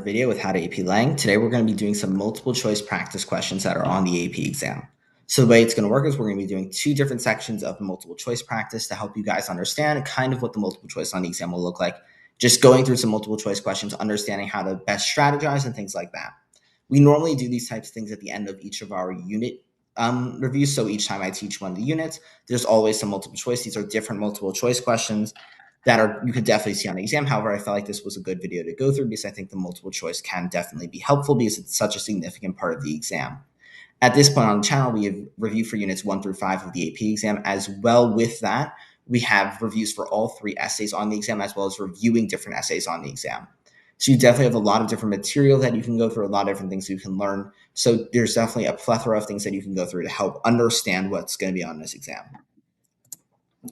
Video with how to AP Lang. Today we're going to be doing some multiple choice practice questions that are on the AP exam. So the way it's going to work is we're going to be doing two different sections of multiple choice practice to help you guys understand kind of what the multiple choice on the exam will look like. Just going through some multiple choice questions, understanding how to best strategize and things like that. We normally do these types of things at the end of each of our unit reviews. So each time I teach one of the units, there's always some multiple choice. These are different multiple choice questions that you could definitely see on the exam. However, I felt like this was a good video to go through because I think the multiple choice can definitely be helpful because it's such a significant part of the exam. At this point on the channel, we have review for units 1 through 5 of the AP exam. As well with that, we have reviews for all 3 essays on the exam, as well as reviewing different essays on the exam. So you definitely have a lot of different material that you can go through, a lot of different things you can learn. So there's definitely a plethora of things that you can go through to help understand what's going to be on this exam.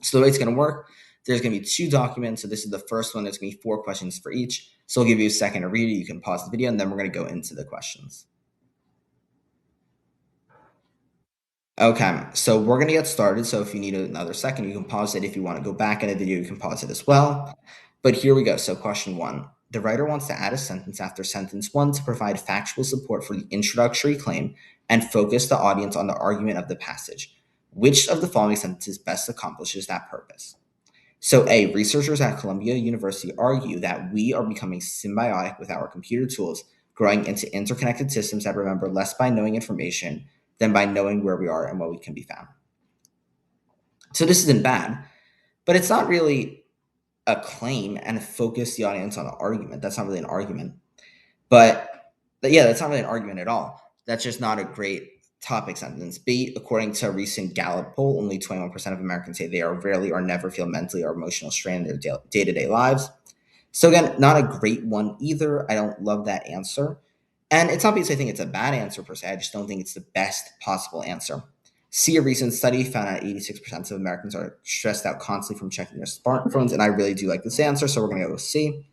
So the way it's going to work, there's going to be 2 documents. So this is the first one. There's going to be 4 questions for each. So I'll give you a second to read it. You can pause the video, and then we're going to go into the questions. Okay, so we're going to get started. So if you need another second, you can pause it. If you want to go back in the video, you can pause it as well. But here we go. So question 1. The writer wants to add a sentence after sentence 1 to provide factual support for the introductory claim and focus the audience on the argument of the passage. Which of the following sentences best accomplishes that purpose? So A, researchers at Columbia University argue that we are becoming symbiotic with our computer tools, growing into interconnected systems that remember less by knowing information than by knowing where we are and what we can be found. So this isn't bad, but it's not really a claim and focus the audience on an argument. That's not really an argument. But yeah, that's not really an argument at all. That's just not a great topic sentence. B, according to a recent Gallup poll, only 21% of Americans say they are rarely or never feel mentally or emotional strain in their day-to-day lives. So again, not a great one either. I don't love that answer. And it's not because I think it's a bad answer per se. I just don't think it's the best possible answer. C, a recent study found that 86% of Americans are stressed out constantly from checking their smartphones. And I really do like this answer, so we're going to go with C.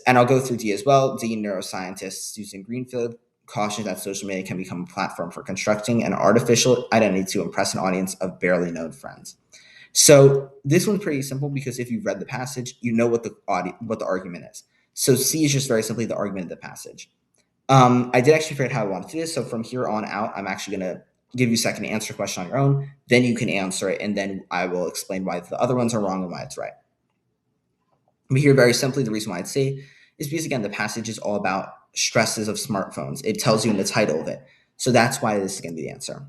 And I'll go through D as well. D, neuroscientist Susan Greenfield cautions that social media can become a platform for constructing an artificial identity to impress an audience of barely known friends. So this one's pretty simple because if you've read the passage, you know what the argument is. So C is just very simply the argument of the passage. I did actually figure out how I want to do this. So from here on out, I'm actually going to give you a second to answer the question on your own. Then you can answer it, and then I will explain why the other ones are wrong and why it's right. But here, very simply, the reason why I'd say is because, again, the passage is all about stresses of smartphones. It tells you in the title of it. So that's why this is going to be the answer.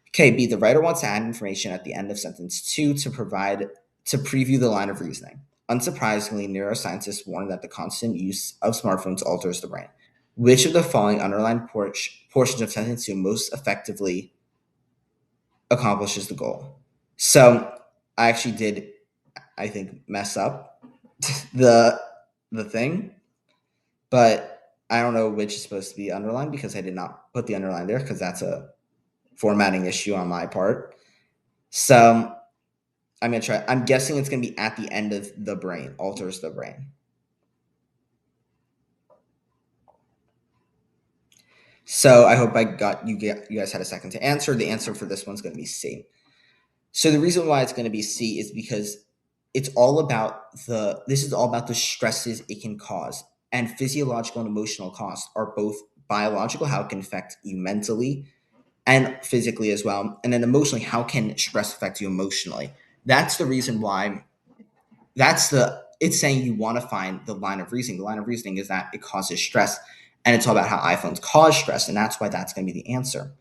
Okay, B, the writer wants to add information at the end of sentence 2 to preview the line of reasoning. Unsurprisingly, neuroscientists warn that the constant use of smartphones alters the brain. Which of the following underlined portions of sentence 2 most effectively accomplishes the goal? So I actually did, I think, mess up the thing, but I don't know which is supposed to be underlined because I did not put the underline there because that's a formatting issue on my part. So I'm going to try. I'm guessing it's going to be at the end of the brain, alters the brain. So I hope you guys had a second to answer. The answer for this one's going to be C. So the reason why it's going to be C is because this is all about the stresses it can cause, and physiological and emotional costs are both biological, how it can affect you mentally and physically as well, and then emotionally, how can stress affect you emotionally? That's the reason why. It's saying you want to find the line of reasoning. The line of reasoning is that it causes stress, and it's all about how iPhones cause stress, and that's why that's going to be the answer.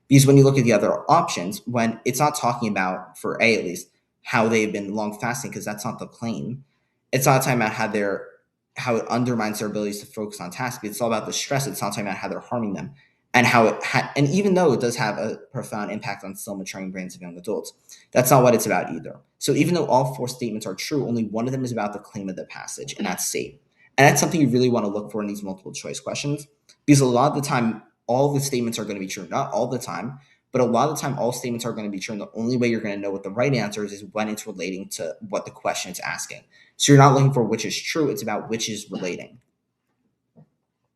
Because when you look at the other options, when it's not talking about, for A at least, how they've been long fasting, because that's not the claim. It's not talking about how it undermines their abilities to focus on tasks. It's all about the stress. It's not talking about how they're harming them, and and even though it does have a profound impact on still maturing brains of young adults, that's not what it's about either. So even though all 4 statements are true, only one of them is about the claim of the passage, and that's C. And that's something you really want to look for in these multiple choice questions, because a lot of the time, all the statements are going to be true. Not all the time, but a lot of the time, all statements are going to be true. And the only way you're going to know what the right answer is when it's relating to what the question is asking. So you're not looking for which is true. It's about which is relating.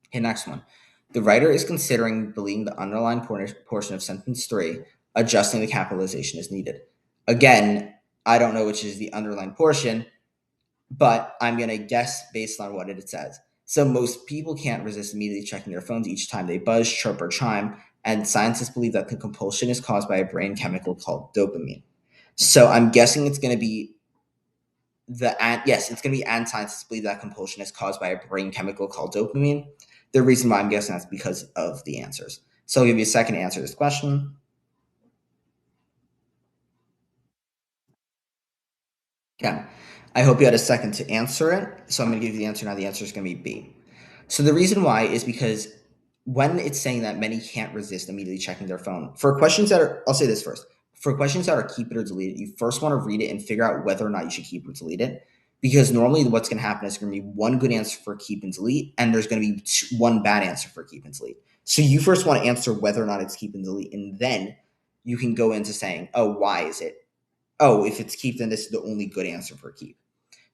Okay, next one. The writer is considering deleting the underlined portion of sentence 3, adjusting the capitalization as needed. Again, I don't know which is the underlined portion, but I'm going to guess based on what it says. It So most people can't resist immediately checking their phones each time they buzz, chirp, or chime, and scientists believe that the compulsion is caused by a brain chemical called dopamine. So I'm guessing it's going to be yes, it's going to be, and scientists believe that compulsion is caused by a brain chemical called dopamine. The reason why I'm guessing that's because of the answers. So I'll give you a second to answer this question. Okay. I hope you had a second to answer it. So I'm going to give you the answer now. The answer is going to be B. So the reason why is because when it's saying that many can't resist immediately checking their phone, for questions that are, I'll say this first. For questions that are keep it or delete it, you first want to read it and figure out whether or not you should keep or delete it. Because normally what's going to happen is going to be one good answer for keep and delete, and there's going to be one bad answer for keep and delete. So you first want to answer whether or not it's keep and delete, and then you can go into saying, oh, why is it? Oh, if it's keep, then this is the only good answer for keep.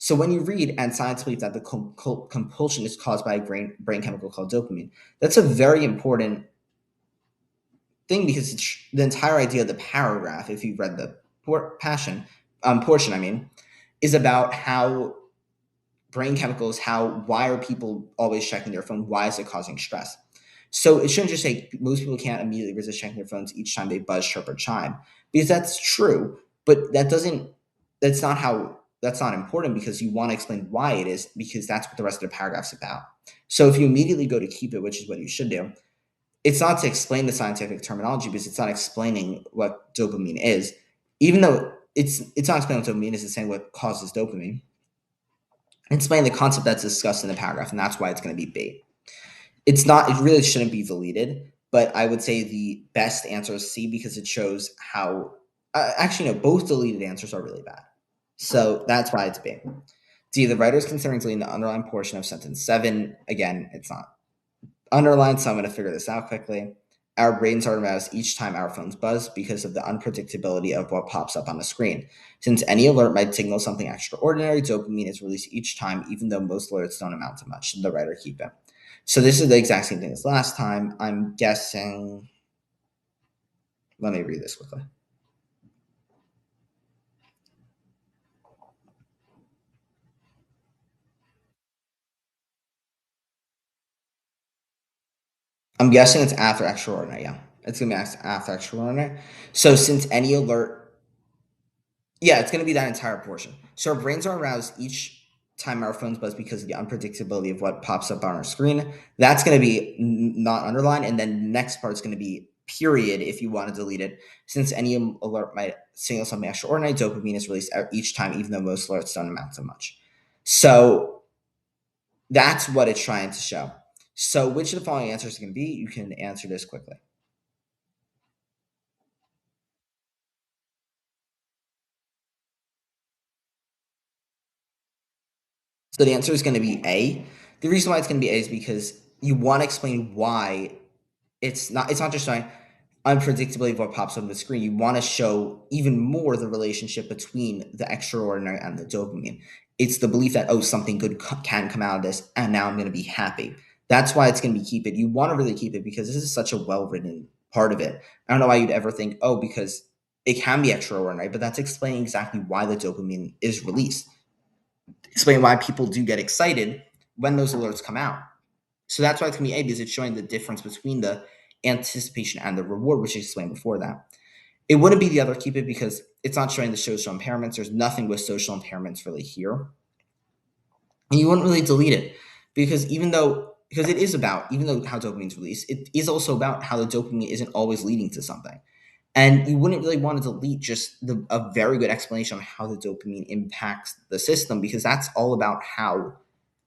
So when you read, and science believes that the compulsion is caused by a brain chemical called dopamine, that's a very important thing because the entire idea of the paragraph, if you've read the portion, is about how brain chemicals, why are people always checking their phone? Why is it causing stress? So it shouldn't just say most people can't immediately resist checking their phones each time they buzz, chirp, or chime, because that's true, but that's not important because you want to explain why it is, because that's what the rest of the paragraph's about. So if you immediately go to keep it, which is what you should do, it's not to explain the scientific terminology because it's not explaining what dopamine is, even though it's not explaining what dopamine is, it's saying what causes dopamine. Explain the concept that's discussed in the paragraph, and that's why it's going to be B. It's not. It really shouldn't be deleted, but I would say the best answer is C because it shows how. Actually, no. Both deleted answers are really bad, so that's why it's B. D. The writer is considering deleting the underlined portion of sentence 7. Again, it's not underlined, so I'm going to figure this out quickly. Our brains are aroused each time our phones buzz because of the unpredictability of what pops up on the screen. Since any alert might signal something extraordinary, dopamine is released each time, even though most alerts don't amount to much. The writer keep it. So this is the exact same thing as last time. I'm guessing. Let me read this quickly. I'm guessing it's after extraordinary. Yeah, it's gonna be after extraordinary. So since any alert, yeah, it's gonna be that entire portion. So our brains are aroused each time our phones buzz because of the unpredictability of what pops up on our screen. That's gonna be not underlined, and then the next part's gonna be period if you want to delete it. Since any alert might signal something extraordinary, dopamine is released each time, even though most alerts don't amount to much. So that's what it's trying to show. So which of the following answers is going to be? You can answer this quickly. So the answer is going to be A. The reason why it's going to be A is because you want to explain why it's not just showing unpredictably what pops up on the screen. You want to show even more the relationship between the extraordinary and the dopamine. It's the belief that, oh, something good can come out of this, and now I'm going to be happy. That's why it's going to be keep it. You want to really keep it because this is such a well-written part of it. I don't know why you'd ever think, oh, because it can be extraordinary, but that's explaining exactly why the dopamine is released. Explain why people do get excited when those alerts come out. So that's why it's going to be A, because it's showing the difference between the anticipation and the reward, which I explained before that. It wouldn't be the other keep it because it's not showing the social impairments. There's nothing with social impairments really here. And you wouldn't really delete it because because it is about, even though how dopamine's released, it is also about how the dopamine isn't always leading to something. And you wouldn't really want to delete just a very good explanation on how the dopamine impacts the system because that's all about how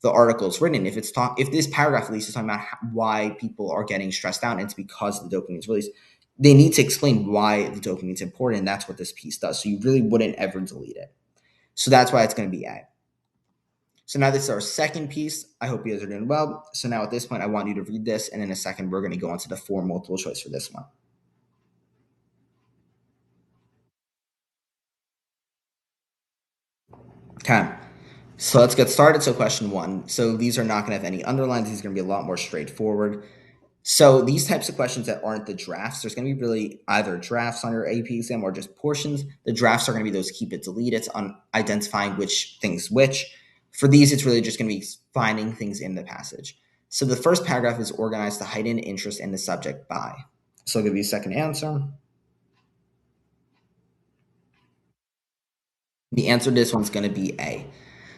the article is written. If this paragraph at least is talking about why people are getting stressed out and it's because the dopamine is released, they need to explain why the dopamine is important. And that's what this piece does. So you really wouldn't ever delete it. So that's why it's going to be A. So now this is our second piece. I hope you guys are doing well. So now at this point, I want you to read this. And in a second, we're going to go on to the 4 multiple choice for this one. Okay. So let's get started. So question 1. So these are not going to have any underlines. These are going to be a lot more straightforward. So these types of questions that aren't the drafts, there's going to be really either drafts on your AP exam or just portions. The drafts are going to be those keep it, delete it on identifying which things which. For these, it's really just going to be finding things in the passage. So the first paragraph is organized to heighten interest in the subject by. So I'll give you a second answer. The answer to this one's going to be A.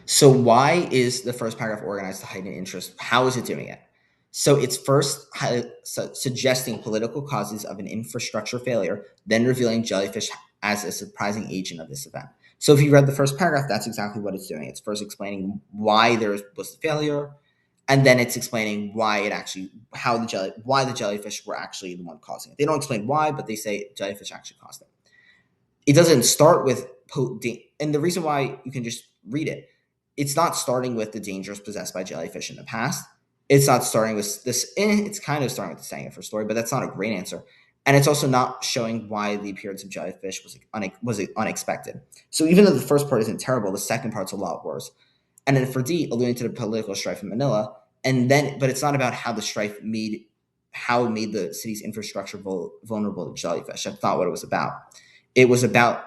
So why is the first paragraph organized to heighten interest? How is it doing it? So it's first suggesting political causes of an infrastructure failure, then revealing Jellyfish as a surprising agent of this event. So if you read the first paragraph, that's exactly what it's doing. It's first explaining why there was a failure, and then it's explaining why it actually why the jellyfish were actually the one causing it. They don't explain why, but they say jellyfish actually caused it. It doesn't start with and the reason why you can just read it, it's not starting with the dangers possessed by jellyfish in the past. It's not starting with this. It's kind of starting with the saying it for story, but that's not a great answer. And it's also not showing why the appearance of jellyfish was unexpected. So even though the first part isn't terrible, the second part's a lot worse. And then for D, alluding to the political strife in Manila, but it's not about how the strife made the city's infrastructure vulnerable to jellyfish. That's not what it was about. It was about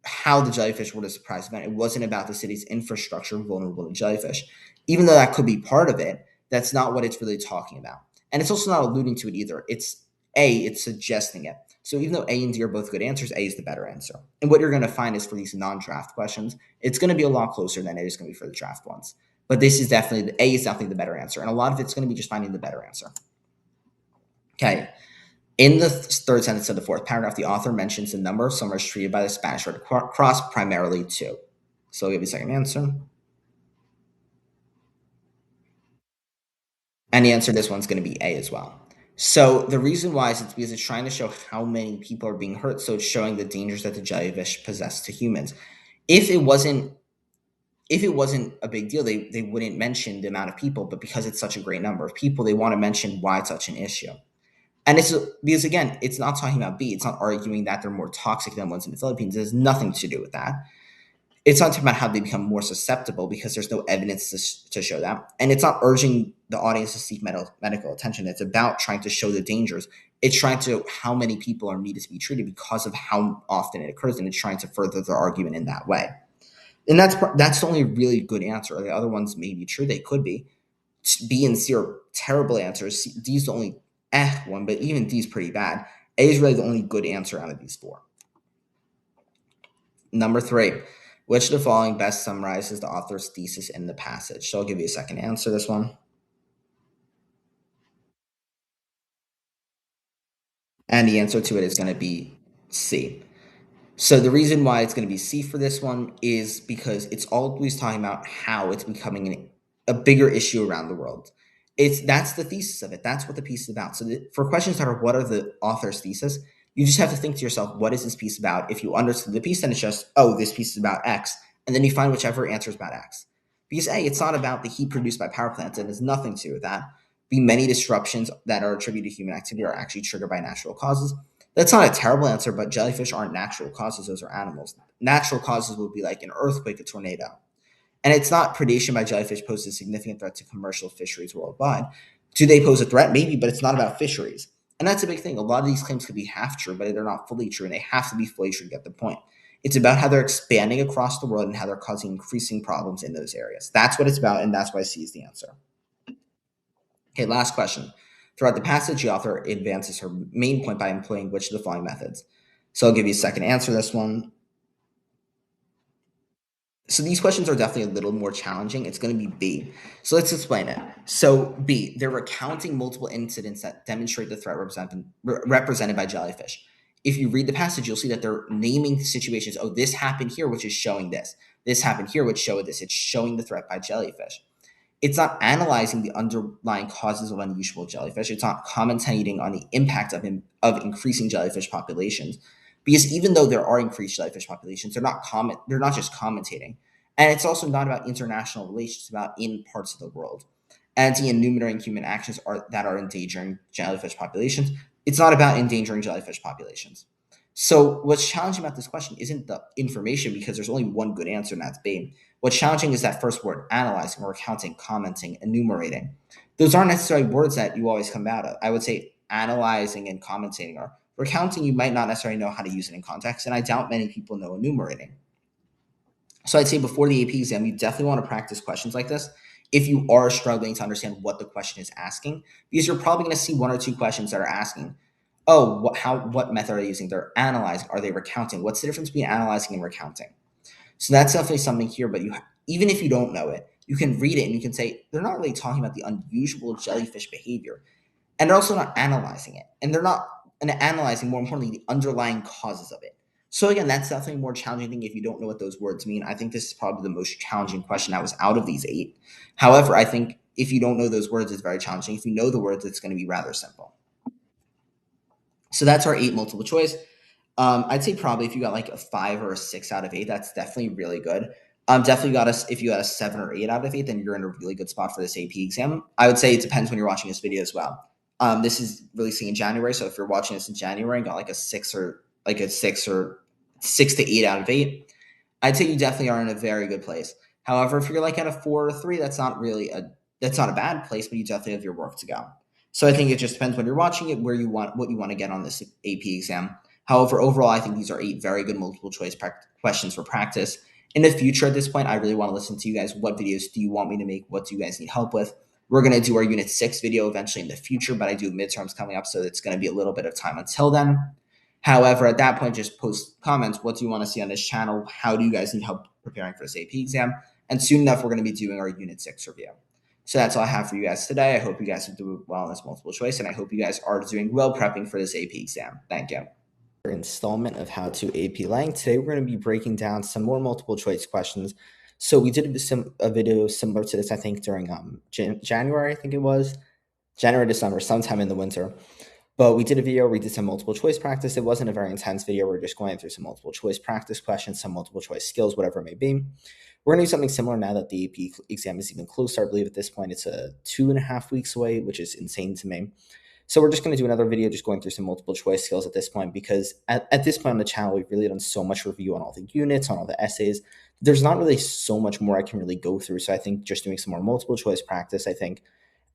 how the jellyfish were a surprise event. It wasn't about the city's infrastructure vulnerable to jellyfish. Even though that could be part of it, that's not what it's really talking about. And it's also not alluding to it either. It's suggesting it. So even though A and D are both good answers, A is the better answer. And what you're going to find is for these non-draft questions, it's going to be a lot closer than it is going to be for the draft ones. But A is definitely the better answer. And a lot of it's going to be just finding the better answer. Okay. In the third sentence of the fourth paragraph, the author mentions the number of summaries treated by the Spanish Red Cross, primarily 2. So I'll give you a second answer. And the answer to this one's going to be A as well. So the reason why is it's because it's trying to show how many people are being hurt. So it's showing the dangers that the jellyfish possess to humans. If it wasn't a big deal, they wouldn't mention the amount of people, but because it's such a great number of people, they want to mention why it's such an issue. And it's because, again, it's not talking about B. It's not arguing that they're more toxic than ones in the Philippines. It has nothing to do with that. It's not talking about how they become more susceptible because there's no evidence to show that. And it's not urging the audience to seek medical attention. It's about trying to show the dangers. It's trying to how many people are needed to be treated because of how often it occurs, and it's trying to further their argument in that way. And that's the only really good answer. The other ones may be true. They could be. B and C are terrible answers. D is the only one, but even D is pretty bad. A is really the only good answer out of these 4. Number 3, which of the following best summarizes the author's thesis in the passage? So I'll give you a second to answer this one. And the answer to it is going to be C. So the reason why it's going to be C for this one is because it's always talking about how it's becoming a bigger issue around the world. That's the thesis of it. That's what the piece is about. So for questions that are what are the author's thesis, you just have to think to yourself, what is this piece about? If you understood the piece, then it's just, oh, this piece is about X. And then you find whichever answer is about X. Because A, it's not about the heat produced by power plants. It has nothing to do with that. B, many disruptions that are attributed to human activity are actually triggered by natural causes. That's not a terrible answer, but jellyfish aren't natural causes. Those are animals. Natural causes would be like an earthquake, a tornado. And it's not predation by jellyfish poses a significant threat to commercial fisheries worldwide. Do they pose a threat? Maybe, but it's not about fisheries. And that's a big thing. A lot of these claims could be half true, but they're not fully true, and they have to be fully true to get the point. It's about how they're expanding across the world and how they're causing increasing problems in those areas. That's what it's about, and that's why C is the answer. Okay, last question. Throughout the passage, the author advances her main point by employing which of the following methods? So I'll give you a second to answer this one. So these questions are definitely a little more challenging. It's going to be B. So let's explain it. So B, they're recounting multiple incidents that demonstrate the threat represented by jellyfish. If you read the passage, you'll see that they're naming situations. Oh, this happened here, which is showing this. This happened here, which showed this. It's showing the threat by jellyfish. It's not analyzing the underlying causes of unusual jellyfish. It's not commentating on the impact of increasing jellyfish populations. Because even though there are increased jellyfish populations, they're not just commentating. And it's also not about international relations, it's about in parts of the world. And the enumerating human actions that are endangering jellyfish populations. It's not about endangering jellyfish populations. So what's challenging about this question isn't the information, because there's only one good answer, and that's B. What's challenging is that first word, analyzing, or recounting, commenting, enumerating. Those aren't necessarily words that you always come out of. I would say analyzing and commentating are. Recounting, you might not necessarily know how to use it in context, and I doubt many people know enumerating. So I'd say before the AP exam, you definitely want to practice questions like this if you are struggling to understand what the question is asking, because you're probably going to see one or two questions that are asking, oh, what method are they using? They're analyzing. Are they recounting? What's the difference between analyzing and recounting? So that's definitely something here. But even if you don't know it, you can read it and you can say they're not really talking about the unusual jellyfish behavior, and they're also not analyzing it, and they're not analyzing, more importantly, the underlying causes of it. So again, that's definitely a more challenging thing if you don't know what those words mean. I think this is probably the most challenging question that was out of these 8. However, I think if you don't know those words, it's very challenging. If you know the words, it's going to be rather simple. So that's our 8 multiple choice. I'd say probably if you got like a 5 or a 6 out of 8, that's definitely really good. Definitely got us. If you got a 7 or 8 out of 8, then you're in a really good spot for this AP exam. I would say it depends when you're watching this video as well. This is releasing in January, so if you're watching this in January and got like a 6 or 6 to 8 out of 8, I'd say you definitely are in a very good place. However, if you're like at a 4 or 3, that's not a bad place, but you definitely have your work to go. So I think it just depends when you're watching it, what you want to get on this AP exam. However, overall, I think these are 8 very good multiple choice questions for practice. In the future, at this point, I really want to listen to you guys. What videos do you want me to make? What do you guys need help with? We're going to do our Unit 6 video eventually in the future, but I do have midterms coming up, so it's going to be a little bit of time until then. However, at that point, just post comments. What do you want to see on this channel? How do you guys need help preparing for this AP exam? And soon enough, we're going to be doing our Unit 6 review. So that's all I have for you guys today. I hope you guys are doing well in this multiple choice, and I hope you guys are doing well prepping for this AP exam. Thank you. Installment of How to AP Lang. Today we're going to be breaking down some more multiple choice questions. So we did a video similar to this, I think, during January, I think it was. January, December, sometime in the winter. But we did a video, we did some multiple choice practice. It wasn't a very intense video. We're just going through some multiple choice practice questions, some multiple choice skills, whatever it may be. We're going to do something similar now that the AP exam is even closer. I believe at this point it's 2.5 weeks away, which is insane to me. So we're just going to do another video just going through some multiple choice skills at this point, because at this point on the channel, we've really done so much review on all the units, on all the essays. There's not really so much more I can really go through. So I think just doing some more multiple choice practice, I think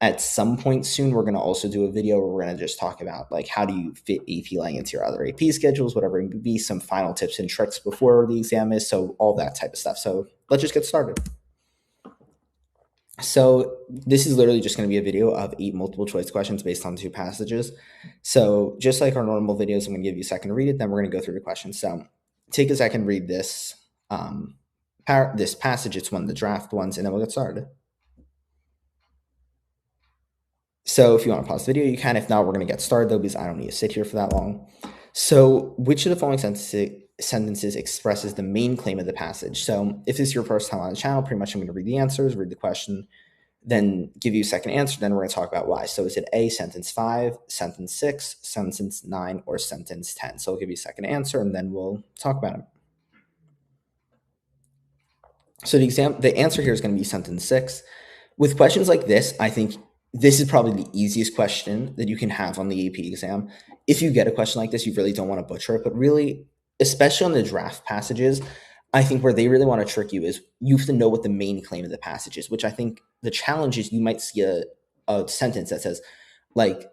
at some point soon, we're going to also do a video where we're going to just talk about like how do you fit AP Lang into your other AP schedules, whatever it may be, some final tips and tricks before the exam is, so all that type of stuff. So let's just get started. So this is literally just going to be a video of 8 multiple choice questions based on 2 passages. So just like our normal videos, I'm going to give you a second to read it, then we're going to go through the questions. So take a second, read this this passage. It's one of the draft ones, and then we'll get started. So if you want to pause the video, you can. If not, we're going to get started though, because I don't need to sit here for that long. So which of the following sentences expresses the main claim of the passage? So if this is your first time on the channel, pretty much I'm going to read the answers, read the question, then give you a second answer, then we're going to talk about why. So is it A, sentence 5, sentence 6, sentence 9, or sentence 10? So I'll give you a second answer, and then we'll talk about it. So the answer here is going to be sentence 6. With questions like this, I think this is probably the easiest question that you can have on the AP exam. If you get a question like this, you really don't want to butcher it, but really, especially on the draft passages, I think where they really want to trick you is you have to know what the main claim of the passage is, which I think the challenge is you might see a sentence that says, like,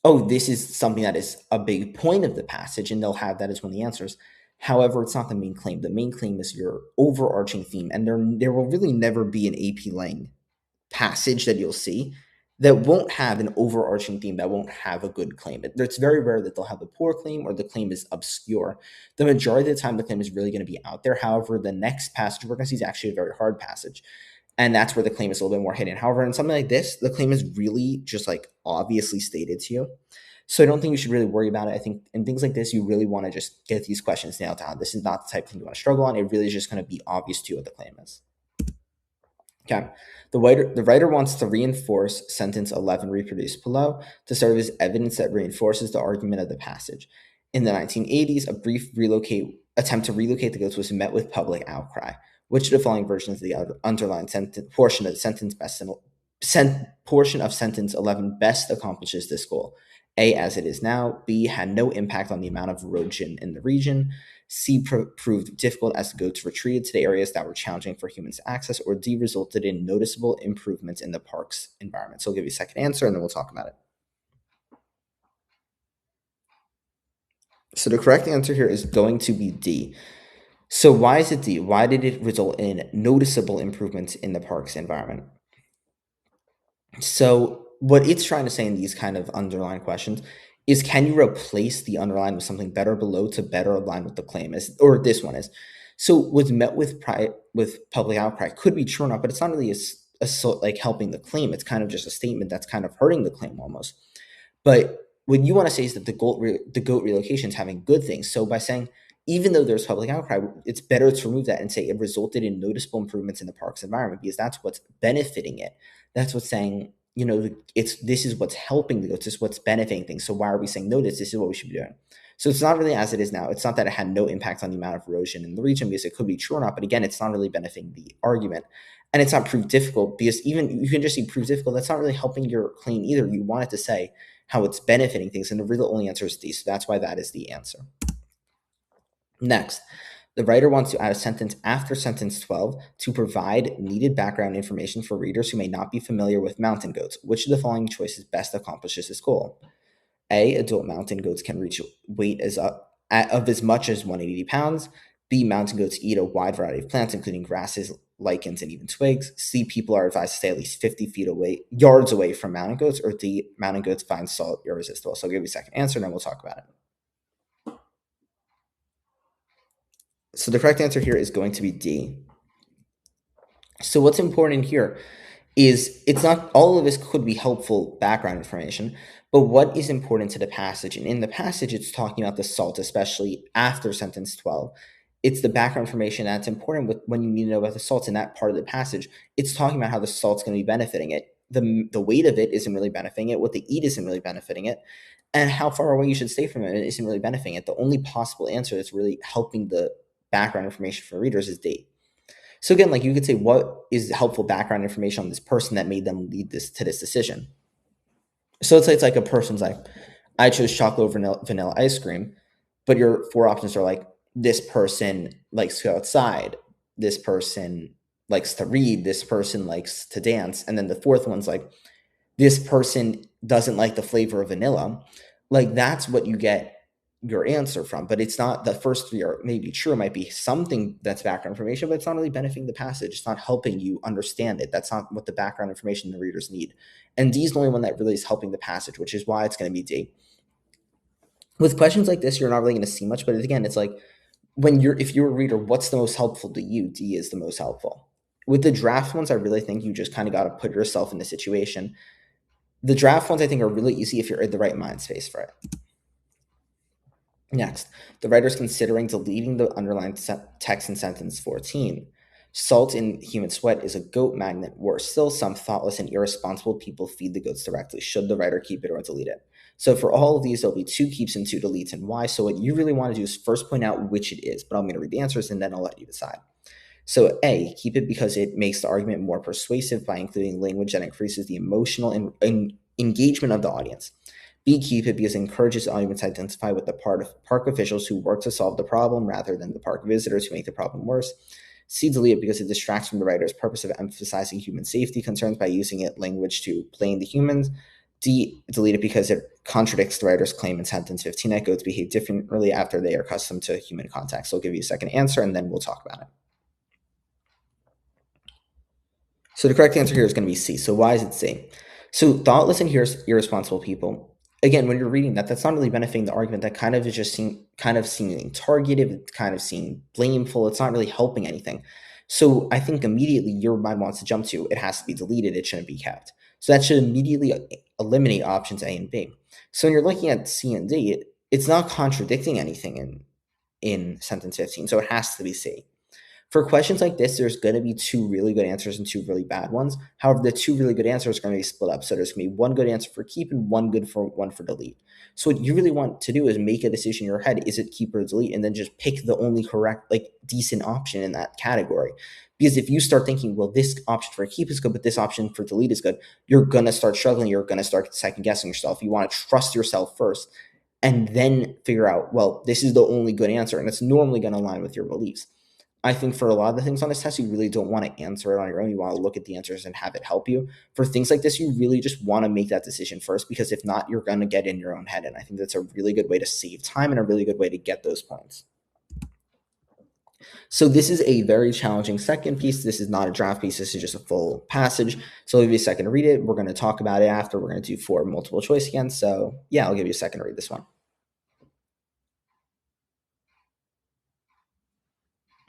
oh, this is something that is a big point of the passage, and they'll have that as one of the answers. However, it's not the main claim. The main claim is your overarching theme, and there will really never be an AP Lang passage that you'll see that won't have an overarching theme, that won't have a good claim. It's very rare that they'll have a poor claim or the claim is obscure. The majority of the time, the claim is really going to be out there. However, the next passage we're going to see is actually a very hard passage, and that's where the claim is a little bit more hidden. However, in something like this, the claim is really just like obviously stated to you. So I don't think you should really worry about it. I think in things like this, you really want to just get these questions nailed down. This is not the type of thing you want to struggle on. It really is just going to be obvious to you what the claim is. Okay. The writer wants to reinforce sentence 11 reproduced below to serve as evidence that reinforces the argument of the passage. In the 1980s, a brief attempt to relocate the goats was met with public outcry. Which of the following versions of the underlined portion of sentence 11 best accomplishes this goal? A, as it is now. B, had no impact on the amount of erosion in the region. C, proved difficult as the goats retreated to the areas that were challenging for humans to access. Or D, resulted in noticeable improvements in the park's environment. So I'll give you a second answer, and then we'll talk about it. So the correct answer here is going to be D. So why is it D? Why did it result in noticeable improvements in the park's environment? So what it's trying to say in these kind of underlying questions is, can you replace the underline with something better below to better align with the claim, as or this one is. So what's met with public outcry could be true or not, but it's not really like helping the claim. It's kind of just a statement that's kind of hurting the claim almost. But what you want to say is that the goat relocation is having good things. So by saying, even though there's public outcry, it's better to remove that and say it resulted in noticeable improvements in the park's environment, because that's what's benefiting it. That's what's saying, this is what's helping the goats, this is what's benefiting things. So why are we saying notice? This is what we should be doing. So it's not really as it is now. It's not that it had no impact on the amount of erosion in the region, because it could be true or not. But again, it's not really benefiting the argument. And it's not proof difficult, because even you can just see proof difficult. That's not really helping your claim either. You want it to say how it's benefiting things, and the real only answer is D. So that's why that is the answer. Next, the writer wants to add a sentence after sentence 12 to provide needed background information for readers who may not be familiar with mountain goats. Which of the following choices best accomplishes this goal? A, adult mountain goats can reach weight of as much as 180 pounds. B, mountain goats eat a wide variety of plants, including grasses, lichens, and even twigs. C, people are advised to stay at least 50 yards away from mountain goats. Or D, mountain goats find salt irresistible. So I'll give you a second answer, and then we'll talk about it. So the correct answer here is going to be D. So what's important here is, it's not all of this could be helpful background information, but what is important to the passage? And in the passage, it's talking about the salt, especially after sentence 12. It's the background information that's important when you need to know about the salts in that part of the passage. It's talking about how the salt's going to be benefiting it. The weight of it isn't really benefiting it. What they eat isn't really benefiting it. And how far away you should stay from it isn't really benefiting it. The only possible answer that's really helping the background information for readers is date. So again, like, you could say, what is helpful background information on this person that made them lead to this decision? So let's say it's like a person's like, I chose chocolate over vanilla ice cream, but your four options are like, this person likes to go outside, this person likes to read, this person likes to dance, and then the fourth one's like, this person doesn't like the flavor of vanilla. Like, that's what you get your answer from. But it's not, the first three are maybe true, it might be something that's background information, but it's not really benefiting the passage. It's not helping you understand it. That's not what the background information the readers need. And D is the only one that really is helping the passage, which is why it's going to be D. With questions like this, you're not really going to see much, but again, it's like, if you're a reader, what's the most helpful to you? D is the most helpful. With the draft ones, I really think you just kind of got to put yourself in the situation. The draft ones, I think, are really easy if you're in the right mind space for it. Next, the writer is considering deleting the underlined text in sentence 14. Salt in human sweat is a goat magnet. Worse still, some thoughtless and irresponsible people feed the goats directly. Should the writer keep it or delete it? So for all of these, there'll be 2 keeps and 2 deletes, and why. So what you really want to do is first point out which it is, but I'm going to read the answers and then I'll let you decide. So A, keep it because it makes the argument more persuasive by including language that increases the emotional engagement of the audience. B, keep it because it encourages the audience to identify with the park officials who work to solve the problem rather than the park visitors who make the problem worse. C, delete it because it distracts from the writer's purpose of emphasizing human safety concerns by using it language to blame the humans. D, delete it because it contradicts the writer's claim in sentence 15 that goats behave differently after they are accustomed to human contact. So I'll give you a second answer and then we'll talk about it. So the correct answer here is going to be C. So why is it C? So thoughtless and irresponsible people. Again, when you're reading that, that's not really benefiting the argument. That kind of is just seeming targeted. It's kind of seeming blameful. It's not really helping anything. So I think immediately your mind wants to jump to, it has to be deleted. It shouldn't be kept. So that should immediately eliminate options A and B. So when you're looking at C and D, it's not contradicting anything in sentence 15. So it has to be C. For questions like this, there's going to be 2 really good answers and 2 really bad ones. However, the 2 really good answers are going to be split up. So there's going to be 1 good answer for keep and one for delete. So what you really want to do is make a decision in your head. Is it keep or delete? And then just pick the only correct, decent option in that category. Because if you start thinking, well, this option for keep is good, but this option for delete is good, you're going to start struggling. You're going to start second guessing yourself. You want to trust yourself first and then figure out, well, this is the only good answer. And it's normally going to align with your beliefs. I think for a lot of the things on this test, you really don't want to answer it on your own. You want to look at the answers and have it help you. For things like this, you really just want to make that decision first, because if not, you're going to get in your own head. And I think that's a really good way to save time and a really good way to get those points. So this is a very challenging second piece. This is not a draft piece. This is just a full passage. So I'll give you a second to read it. We're going to talk about it after. We're going to do 4 multiple choice again. So yeah, I'll give you a second to read this one.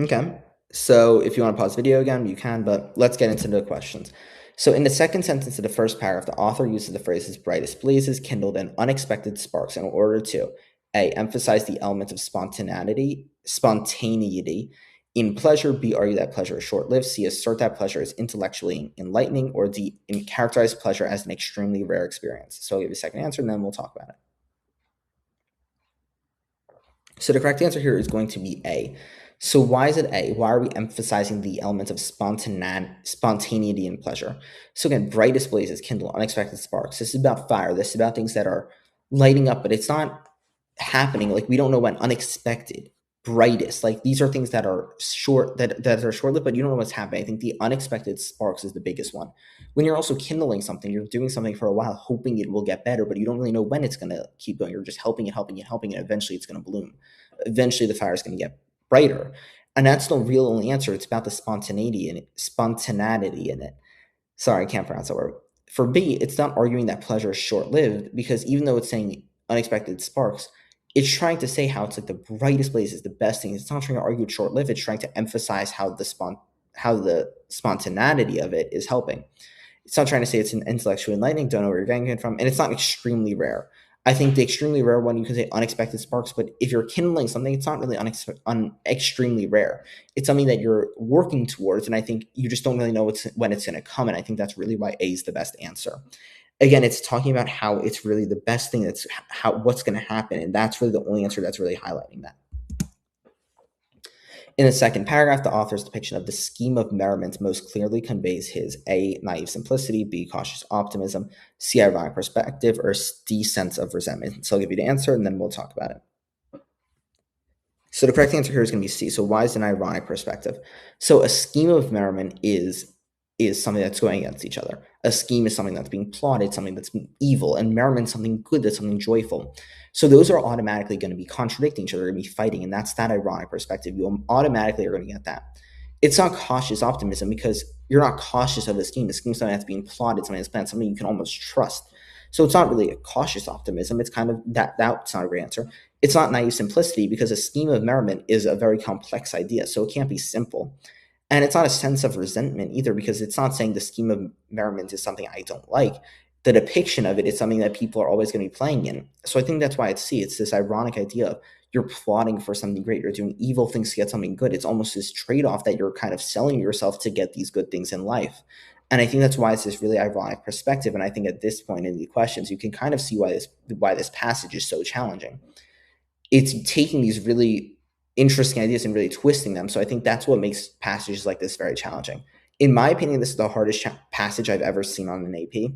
Okay. So if you want to pause the video again, you can, but let's get into the questions. So in the second sentence of the first paragraph, the author uses the phrases brightest blazes, kindled, and unexpected sparks in order to A, emphasize the element of spontaneity in pleasure, B, argue that pleasure is short-lived, C, assert that pleasure is intellectually enlightening, or D, characterize pleasure as an extremely rare experience. So I'll give you a second answer, and then we'll talk about it. So the correct answer here is going to be A. So why is it A? Why are we emphasizing the element of spontaneity and pleasure? So again, brightest blazes kindle unexpected sparks. This is about fire. This is about things that are lighting up, but it's not happening. Like we don't know when. Unexpected, brightest. Like these are things that are that are short lived, but you don't know what's happening. I think the unexpected sparks is the biggest one. When you're also kindling something, you're doing something for a while, hoping it will get better, but you don't really know when it's going to keep going. You're just helping it. Eventually, it's going to bloom. Eventually, the fire is going to get brighter, and that's the real only answer. It's about the spontaneity in it. Sorry, I can't pronounce that word. For B, it's not arguing that pleasure is short-lived, because even though it's saying unexpected sparks, it's trying to say how it's like the brightest blaze is the best thing. It's not trying to argue it's short-lived. It's trying to emphasize how the spontaneity of it is helping. It's not trying to say it's an intellectually enlightening. Don't know where you're getting it from, and it's not extremely rare. I think the extremely rare one, you can say unexpected sparks, but if you're kindling something, it's not really extremely rare. It's something that you're working towards, and I think you just don't really know when it's going to come, and I think that's really why A is the best answer. Again, it's talking about how it's really the best thing. That's what's going to happen, and that's really the only answer that's really highlighting that. In the second paragraph, the author's depiction of the scheme of merriment most clearly conveys his A, naive simplicity, B, cautious optimism, C, ironic perspective, or D, sense of resentment. So I'll give you the answer, and then we'll talk about it. So the correct answer here is going to be C. So why is an ironic perspective? So a scheme of merriment is something that's going against each other. A scheme is something that's being plotted, something that's evil, and merriment something good, that's something joyful. So those are automatically going to be contradicting each other, going to be fighting, and that's that ironic perspective. You automatically are going to get that. It's not cautious optimism, because you're not cautious of a scheme. The scheme is something that's being plotted, something that's planned, something you can almost trust. So it's not really a cautious optimism. It's kind of that's not a great answer. It's not naive simplicity, because a scheme of merriment is a very complex idea, so it can't be simple. And it's not a sense of resentment either, because it's not saying the scheme of merriment is something I don't like. The depiction of it is something that people are always going to be playing in. So I think that's why it's C. It's this ironic idea of you're plotting for something great. You're doing evil things to get something good. It's almost this trade-off that you're kind of selling yourself to get these good things in life. And I think that's why it's this really ironic perspective. And I think at this point in the questions, you can kind of see why this passage is so challenging. It's taking these really interesting ideas and really twisting them. So I think that's what makes passages like this very challenging. In my opinion, this is the hardest passage I've ever seen on an AP.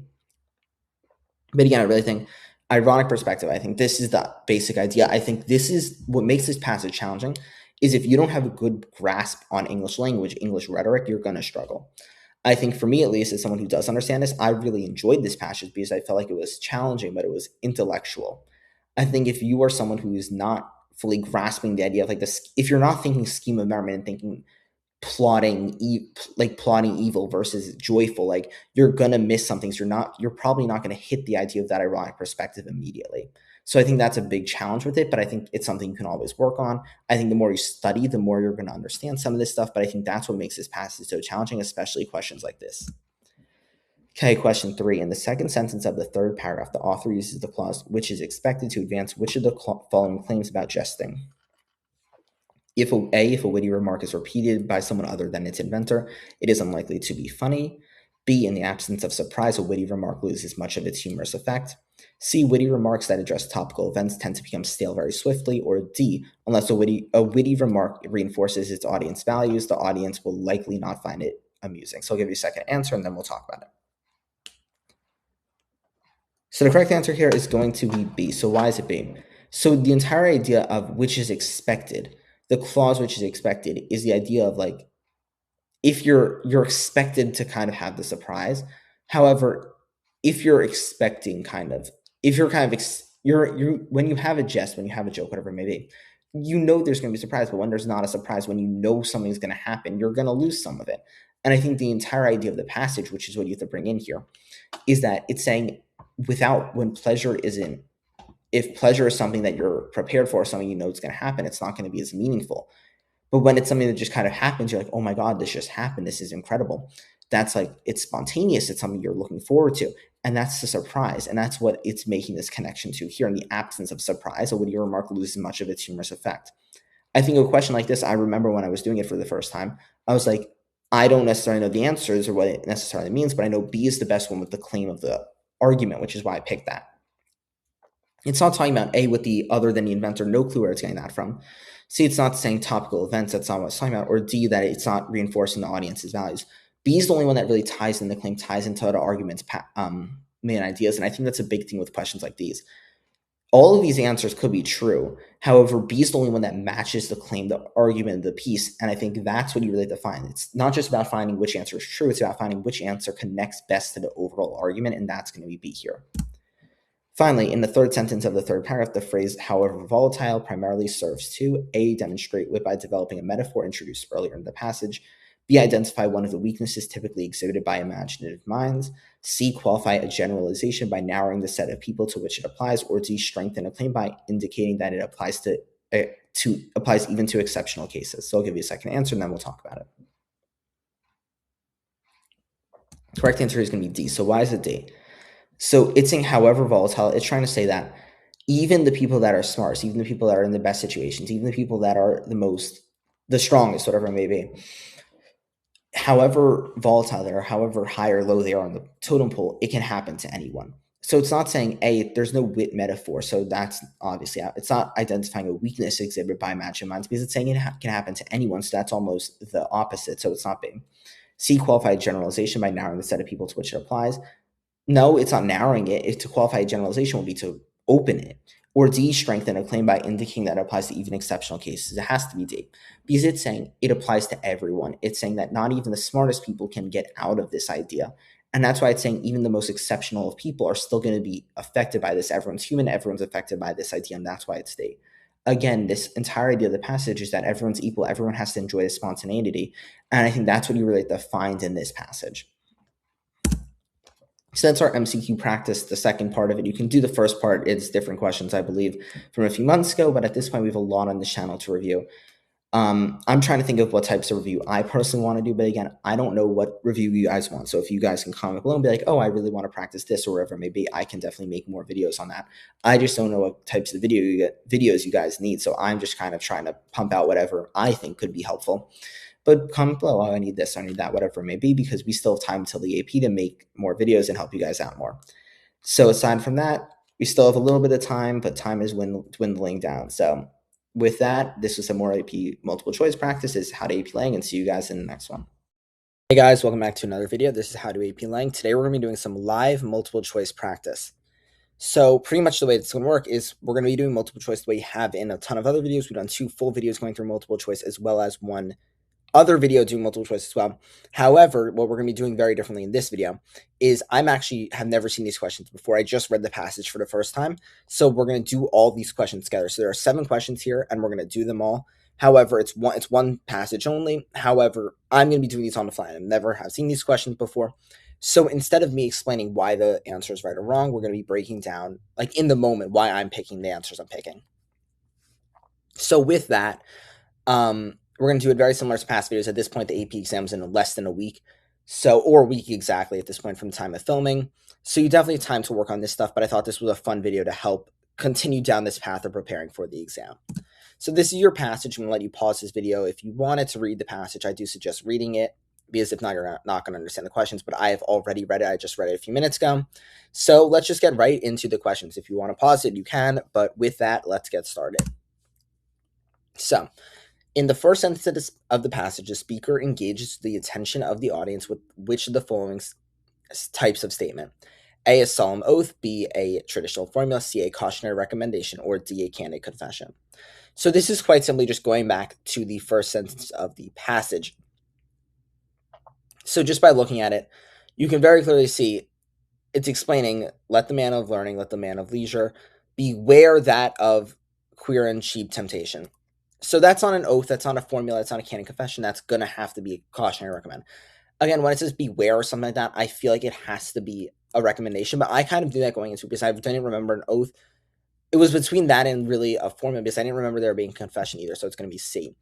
But again, I really think ironic perspective, I think this is the basic idea. I think this is what makes this passage challenging, is if you don't have a good grasp on English language, English rhetoric, you're going to struggle. I think for me, at least, as someone who does understand this, I really enjoyed this passage because I felt like it was challenging, but it was intellectual. I think if you are someone who is not fully grasping the idea of like this, if you're not thinking scheme of merriment and thinking plotting evil versus joyful, like you're gonna miss something. So you're probably not gonna hit the idea of that ironic perspective immediately. So I think that's a big challenge with it, but I think it's something you can always work on. I think the more you study, the more you're gonna understand some of this stuff, but I think that's what makes this passage so challenging, especially questions like this. Okay, question 3. In the second sentence of the third paragraph, the author uses the clause which is expected to advance which of the following claims about jesting? If a witty remark is repeated by someone other than its inventor, it is unlikely to be funny. B, in the absence of surprise, a witty remark loses much of its humorous effect. C, witty remarks that address topical events tend to become stale very swiftly. Or D, unless a witty remark reinforces its audience values, the audience will likely not find it amusing. So I'll give you a second answer, and then we'll talk about it. So the correct answer here is going to be B. So why is it B? So the entire idea of which is expected, the clause which is expected, is the idea of like, if you're expected to kind of have the surprise. However, if you're expecting kind of, if you're kind of, you're when you have a jest, when you have a joke, whatever it may be, you know there's going to be a surprise, but when there's not a surprise, when you know something's going to happen, you're going to lose some of it. And I think the entire idea of the passage, which is what you have to bring in here, is that it's saying when pleasure isn't, if pleasure is something that you're prepared for, something you know it's going to happen, it's not going to be as meaningful. But when it's something that just kind of happens, you're like, oh my God, this just happened. This is incredible. That's like, it's spontaneous. It's something you're looking forward to. And that's the surprise. And that's what it's making this connection to here. In the absence of surprise, a witty remark loses much of its humorous effect. I think a question like this, I remember when I was doing it for the first time, I was like, I don't necessarily know the answers or what it necessarily means, but I know B is the best one with the claim of the argument, which is why I picked that. It's not talking about A with the other than the inventor, no clue where it's getting that from. C, it's not saying topical events, that's not what it's talking about. Or D, that it's not reinforcing the audience's values. B is the only one that really ties in the claim, ties into the argument's main ideas. And I think that's a big thing with questions like these. All of these answers could be true. However, B is the only one that matches the claim, the argument, the piece. And I think that's what you really define. It's not just about finding which answer is true, it's about finding which answer connects best to the overall argument, and that's going to be B here. Finally, in the third sentence of the third paragraph, the phrase, however volatile, primarily serves to A, demonstrate wit by developing a metaphor introduced earlier in the passage, B, identify one of the weaknesses typically exhibited by imaginative minds, C, qualify a generalization by narrowing the set of people to which it applies, or D, strengthen a claim by indicating that it applies applies even to exceptional cases. So I'll give you a second answer and then we'll talk about it. Correct answer is going to be D. So why is it D? So it's saying however volatile, it's trying to say that even the people that are smartest, even the people that are in the best situations, even the people that are the strongest, whatever it may be, however volatile they are, however high or low they are on the totem pole, it can happen to anyone. So it's not saying, A, there's no wit metaphor. So that's obviously, it's not identifying a weakness exhibited by imagined minds because it's saying it can happen to anyone. So that's almost the opposite. So it's not B. C, qualified generalization by narrowing the set of people to which it applies. No, it's not narrowing it. If to qualify a generalization will be to open it. Or D, strengthen a claim by indicating that it applies to even exceptional cases. It has to be D. Because it's saying it applies to everyone. It's saying that not even the smartest people can get out of this idea. And that's why it's saying even the most exceptional of people are still going to be affected by this. Everyone's human, everyone's affected by this idea, and that's why it's D. Again, this entire idea of the passage is that everyone's equal, everyone has to enjoy the spontaneity. And I think that's what you really find in this passage. So that's our MCQ practice, the second part of it. You can do the first part. It's different questions, I believe, from a few months ago, but at this point, we have a lot on this channel to review. I'm trying to think of what types of review I personally want to do, but again, I don't know what review you guys want. So if you guys can comment below and be like, oh, I really want to practice this or whatever it may be, I can definitely make more videos on that. I just don't know what types of videos you guys need. So I'm just kind of trying to pump out whatever I think could be helpful. But comment below, oh, I need this, I need that, whatever it may be, because we still have time until the AP to make more videos and help you guys out more. So aside from that, we still have a little bit of time, but time is dwindling down. So with that, this was some more AP multiple choice practices, how to AP Lang, and see you guys in the next one. Hey guys, welcome back to another video. This is how to AP Lang. Today we're going to be doing some live multiple choice practice. So pretty much the way it's going to work is we're going to be doing multiple choice the way you have in a ton of other videos. We've done 2 full videos going through multiple choice as well as 1 other video doing multiple choice as well. However, what we're going to be doing very differently in this video is have never seen these questions before. I just read the passage for the first time. So we're going to do all these questions together. So there are 7 questions here and we're going to do them all. However, it's one passage only. However, I'm going to be doing these on the fly. I never have seen these questions before. So instead of me explaining why the answer is right or wrong, we're going to be breaking down, like in the moment, why I'm picking the answers I'm picking. So with that, we're going to do it very similar to past videos. At this point, the AP exam's in less than a week. Or a week exactly at this point from the time of filming. So you definitely have time to work on this stuff, but I thought this was a fun video to help continue down this path of preparing for the exam. So this is your passage. I'm going to let you pause this video. If you wanted to read the passage, I do suggest reading it, because if not, you're not going to understand the questions, but I have already read it. I just read it a few minutes ago. So let's just get right into the questions. If you want to pause it, you can, but with that, let's get started. So, in the first sentence of the passage, the speaker engages the attention of the audience with which of the following types of statement? A, a solemn oath, B, a traditional formula, C, a cautionary recommendation, or D, a candid confession. So this is quite simply just going back to the first sentence of the passage. So just by looking at it, you can very clearly see it's explaining, let the man of learning, let the man of leisure, beware that of queer and cheap temptation. So that's not an oath, that's not a formula, that's not a canon confession, that's gonna have to be a cautionary recommend. Again, when it says beware or something like that, I feel like it has to be a recommendation, but I kind of do that going into it because I didn't remember an oath. It was between that and really a formula because I didn't remember there being confession either, so it's gonna be C.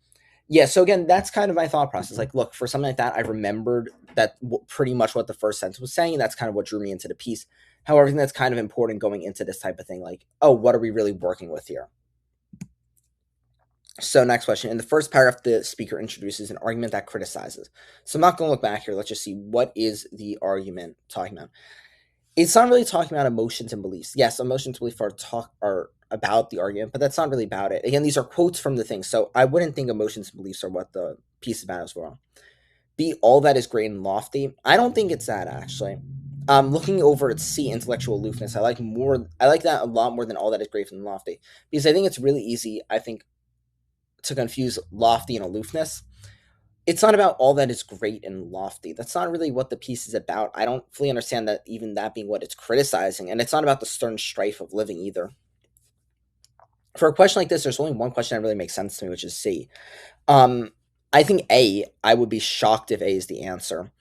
Yeah, so again, that's kind of my thought process. Like, look, for something like that, I remembered that pretty much what the first sentence was saying, and that's kind of what drew me into the piece. However, I think that's kind of important going into this type of thing. Like, oh, what are we really working with here? So, next question. In the first paragraph, the speaker introduces an argument that criticizes. So, I'm not going to look back here. Let's just see what is the argument talking about. It's not really talking about emotions and beliefs. Yes, emotions and beliefs are about the argument, but that's not really about it. Again, these are quotes from the thing, so I wouldn't think emotions and beliefs are what the piece is about as well. B, all that is great and lofty. I don't think it's that actually. Looking over at C, intellectual aloofness. I like that a lot more than all that is great and lofty because I think it's really easy. I think to confuse lofty and aloofness. It's not about all that is great and lofty. That's not really what the piece is about. I don't fully understand that even that being what it's criticizing, and it's not about the stern strife of living either. For a question like this, there's only one question that really makes sense to me, which is C. Um, I think A. I would be shocked if A is the answer,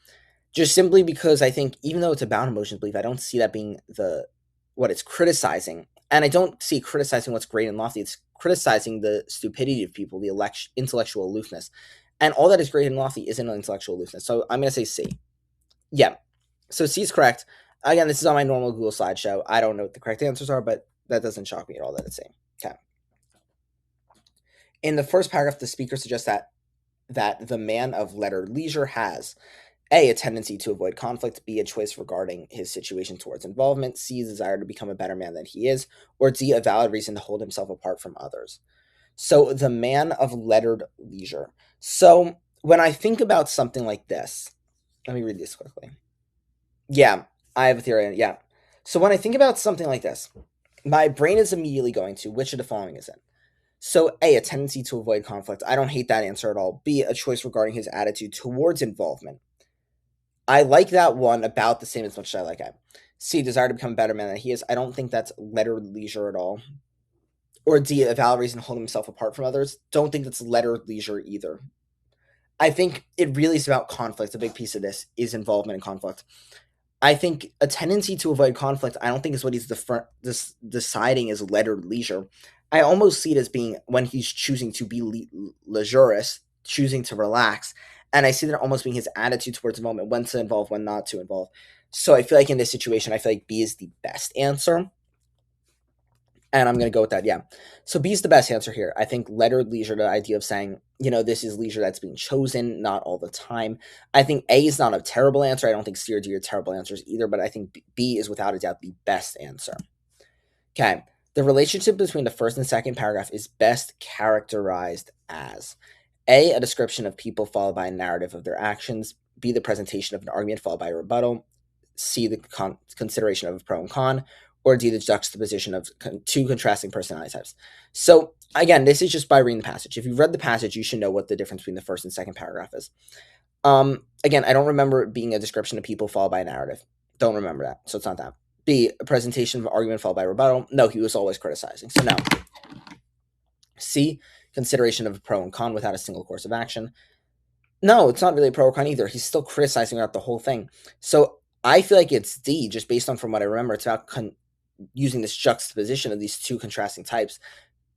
just simply because I think even though it's about emotions belief, I don't see that being the what it's criticizing, and I don't see criticizing what's great and lofty. It's criticizing the stupidity of people, the intellectual aloofness, and all that is great and lofty isn't intellectual aloofness. So I'm gonna say C. Yeah. So C is correct. Again, this is on my normal Google slideshow. I don't know what the correct answers are, but that doesn't shock me at all that it's C. Okay. In the first paragraph, the speaker suggests that the man of lettered leisure has A, a tendency to avoid conflict, B, a choice regarding his situation towards involvement, C, a desire to become a better man than he is, or D, a valid reason to hold himself apart from others. So the man of lettered leisure. So when I think about something like this, let me read this quickly. Yeah, I have a theory. Yeah. So when I think about something like this, my brain is immediately going to which of the following is it? So A, a tendency to avoid conflict. I don't hate that answer at all. B, a choice regarding his attitude towards involvement. I like that one about the same as much as I like it. C, desire to become a better man than he is. I don't think that's lettered leisure at all. Or D, a valid reason to hold himself apart from others. Don't think that's lettered leisure either. I think it really is about conflict. A big piece of this is involvement in conflict. I think a tendency to avoid conflict, I don't think is what he's deciding as lettered leisure. I almost see it as being when he's choosing to be leisurious, choosing to relax. And I see that almost being his attitude towards the moment, when to involve, when not to involve. So I feel like in this situation, I feel like B is the best answer. And I'm going to go with that. Yeah. So B is the best answer here. I think lettered leisure, the idea of saying, this is leisure that's being chosen, not all the time. I think A is not a terrible answer. I don't think C or D are terrible answers either, but I think B is without a doubt the best answer. Okay. The relationship between the first and second paragraph is best characterized as A, a description of people followed by a narrative of their actions, B, the presentation of an argument followed by a rebuttal, C, the consideration of a pro and con, or D, the juxtaposition of two contrasting personality types. So again, this is just by reading the passage. If you've read the passage, you should know what the difference between the first and second paragraph is. Again, I don't remember it being a description of people followed by a narrative. Don't remember that, so it's not that. B, a presentation of an argument followed by a rebuttal. No, he was always criticizing. So no. C, consideration of a pro and con without a single course of action. No, it's not really a pro or con either. He's still criticizing throughout the whole thing. So I feel like it's D, just based on from what I remember. It's about using this juxtaposition of these two contrasting types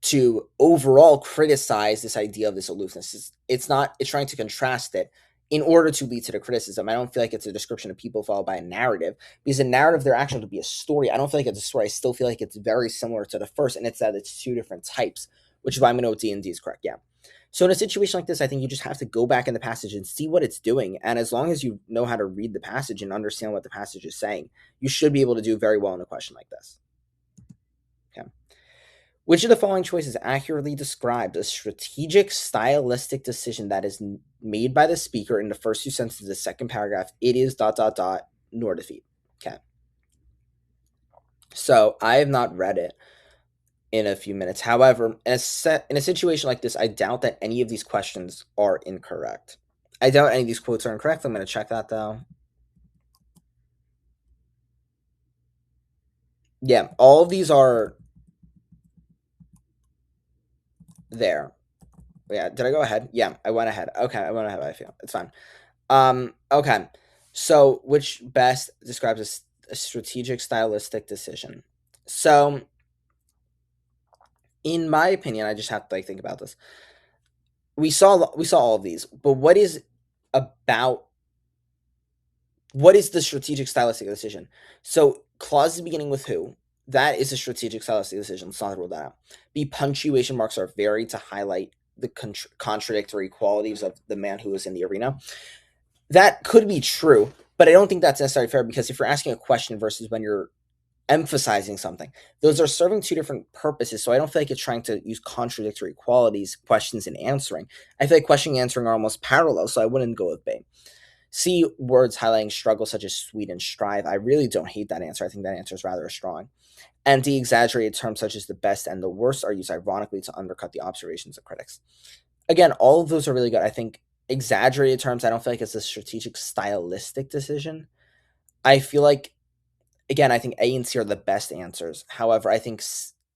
to overall criticize this idea of this aloofness. It's trying to contrast it in order to lead to the criticism. I don't feel like it's a description of people followed by a narrative, because a narrative, their action would be a story. I don't feel like it's a story. I still feel like it's very similar to the first, and it's that it's two different types, which is why I'm going to know D and D is correct. Yeah. So in a situation like this, I think you just have to go back in the passage and see what it's doing. And as long as you know how to read the passage and understand what the passage is saying, you should be able to do very well in a question like this. Okay. Which of the following choices accurately describes a strategic stylistic decision that is made by the speaker in the first two sentences of the second paragraph? It is ... nor defeat. Okay. So I have not read it in a few minutes. However, in a situation like this, I doubt that any of these questions are incorrect. I doubt any of these quotes are incorrect. I'm going to check that though. Yeah, all of these are there. Yeah, did I go ahead? Yeah, I went ahead. Okay, I went ahead. I feel it's fine. Okay. So, which best describes a strategic stylistic decision? So, in my opinion, I just have to like think about this. We saw all of these, but about what is the strategic stylistic decision? So, clauses beginning with who, that is a strategic stylistic decision. Let's not rule that out. B, punctuation marks are varied to highlight the contradictory qualities of the man who is in the arena. That could be true, but I don't think that's necessarily fair, because if you're asking a question versus when you're emphasizing something, those are serving two different purposes. So I don't feel like it's trying to use contradictory qualities, questions and answering. I feel like questioning and answering are almost parallel, so I wouldn't go with B. C, words highlighting struggle such as sweet and strive. I really don't hate that answer. I think that answer is rather strong. And D, exaggerated terms such as the best and the worst are used ironically to undercut the observations of critics. Again, all of those are really good. I think exaggerated terms, I don't feel like it's a strategic stylistic decision. I feel like, again, I think A and C are the best answers. However, I think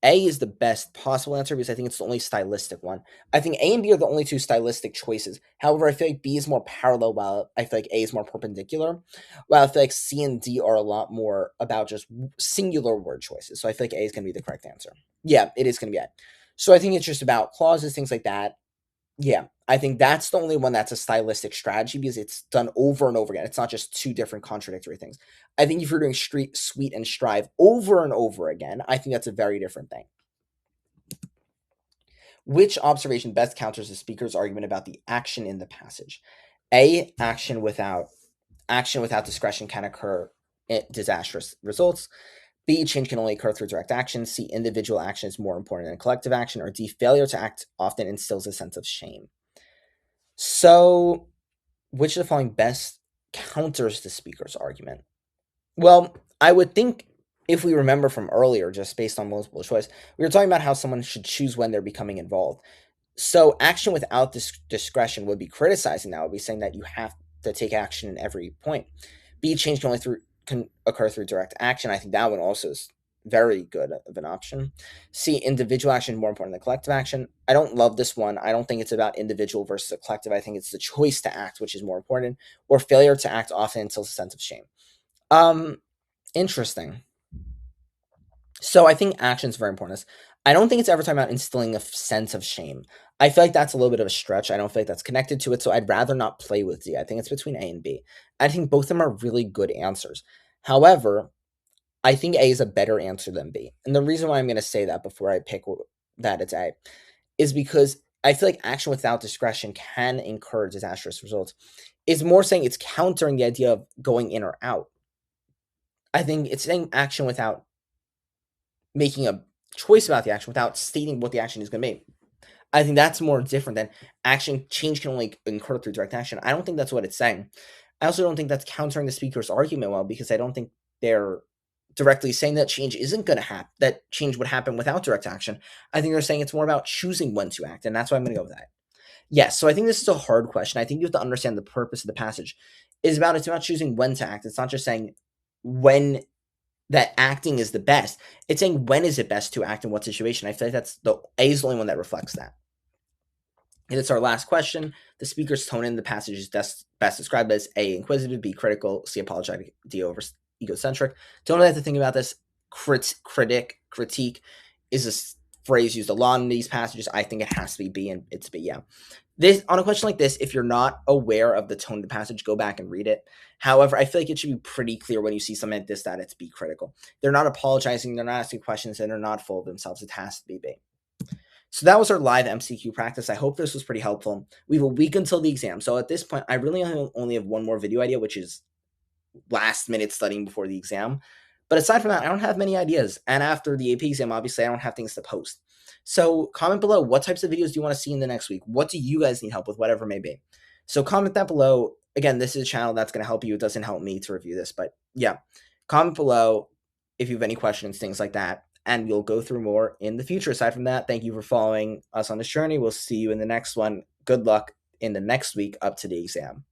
A is the best possible answer because I think it's the only stylistic one. I think A and B are the only two stylistic choices. However, I feel like B is more parallel, while I feel like A is more perpendicular, while I feel like C and D are a lot more about just singular word choices. So I feel like A is going to be the correct answer. Yeah, it is going to be A. So I think it's just about clauses, things like that. Yeah, I think that's the only one that's a stylistic strategy because it's done over and over again. It's not just two different contradictory things. I think if you're doing sweet and strive over and over again, I think that's a very different thing. Which observation best counters the speaker's argument about the action in the passage? A, action without discretion can occur in disastrous results. B, change can only occur through direct action. C, individual action is more important than collective action. Or D, failure to act often instills a sense of shame. So, which of the following best counters the speaker's argument? Well, I would think, if we remember from earlier, just based on multiple choice, we were talking about how someone should choose when they're becoming involved. So action without discretion would be criticizing that, would be saying that you have to take action in every point. B, change can occur through direct action. I think that one also is very good of an option. C, individual action more important than collective action. I don't love this one. I don't think it's about individual versus a collective. I think it's the choice to act which is more important, or failure to act often instills a sense of shame. Interesting. So I think action is very important. I don't think it's ever talking about instilling a sense of shame. I feel like that's a little bit of a stretch. I don't feel like that's connected to it, so I'd rather not play with D. I think it's between A and B. I think both of them are really good answers. However, I think A is a better answer than B. And the reason why I'm going to say that before I pick that it's A is because I feel like action without discretion can incur disastrous results. Is more saying it's countering the idea of going in or out. I think it's saying action without making a choice about the action, without stating what the action is going to be. I think that's more different than action change can only occur through direct action. I don't think that's what it's saying. I also don't think that's countering the speaker's argument well, because I don't think they're directly saying that change isn't going to happen, that change would happen without direct action. I think they're saying it's more about choosing when to act, and that's why I'm going to go with that. Yes, so I think this is a hard question. I think you have to understand the purpose of the passage. It's about choosing when to act. It's not just saying when that acting is the best. It's saying when is it best to act in what situation. I feel like that's A is the only one that reflects that. And it's our last question. The speaker's tone in the passage is best described as A, inquisitive, B, critical, C, apologetic, D, over egocentric. Don't really have to think about this. Critique is a phrase used a lot in these passages. I think it has to be B, and it's B, yeah. This, on a question like this, if you're not aware of the tone of the passage, go back and read it. However, I feel like it should be pretty clear when you see something like this that it's B, critical. They're not apologizing, they're not asking questions, and they're not full of themselves. It has to be B. So that was our live MCQ practice. I hope this was pretty helpful. We have a week until the exam. So at this point, I really only have one more video idea, which is last minute studying before the exam. But aside from that, I don't have many ideas. And after the AP exam, obviously, I don't have things to post. So comment below, what types of videos do you want to see in the next week? What do you guys need help with, whatever it may be? So comment that below. Again, this is a channel that's going to help you. It doesn't help me to review this, but yeah, comment below if you have any questions, things like that, and we'll go through more in the future. Aside from that, thank you for following us on this journey. We'll see you in the next one. Good luck in the next week up to the exam.